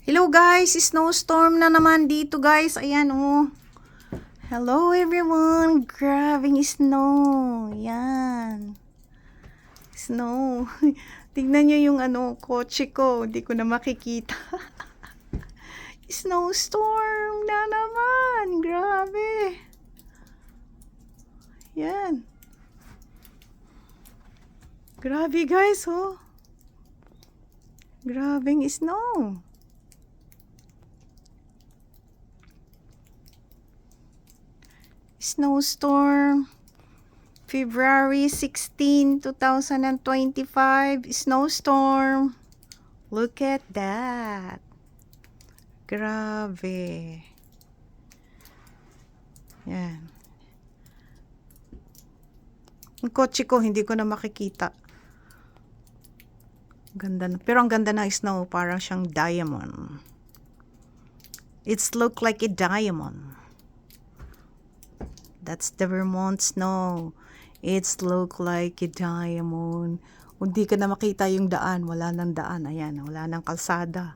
Hello guys, snowstorm na naman dito guys. Ayan oh. Hello everyone. Grabing snow. Yan. Snow. Tingnan nyo yung kotse ko. Hindi ko na makikita. Snowstorm na naman. Grabe. Yan. Grabe guys oh. Grabing snow. Snowstorm, February 16, 2025, snowstorm. Look at that. Grabe. Yan. Ang kotse ko, hindi ko na makikita. Ganda na. Pero ang ganda ng snow, parang siyang diamond. It's look like a diamond. That's the Vermont snow. It's look like a diamond. Hindi ka na makita yung daan. Wala nang daan. Ayan, wala nang kalsada.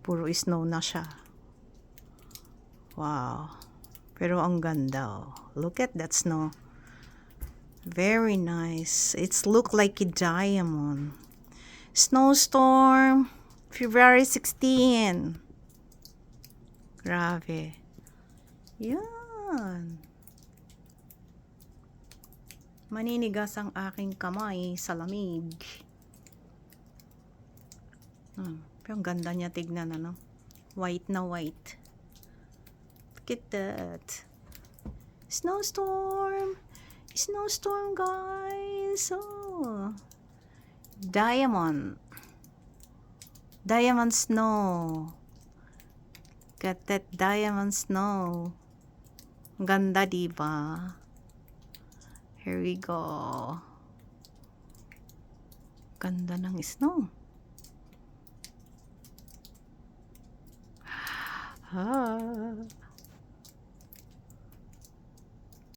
Puro snow na siya. Wow. Pero ang ganda. Oh. Look at that snow. Very nice. It's look like a diamond. Snowstorm, February 16. Grabe. Yan. Maninigas ang aking kamay sa lamig. Pero ang ganda niya tignan, ano? White na white. Look at that. Snowstorm. Snowstorm, guys. Oh. Diamond. Diamond snow. Got that diamond snow. Ganda, diba? Here we go. Ganda ng snow. Ah.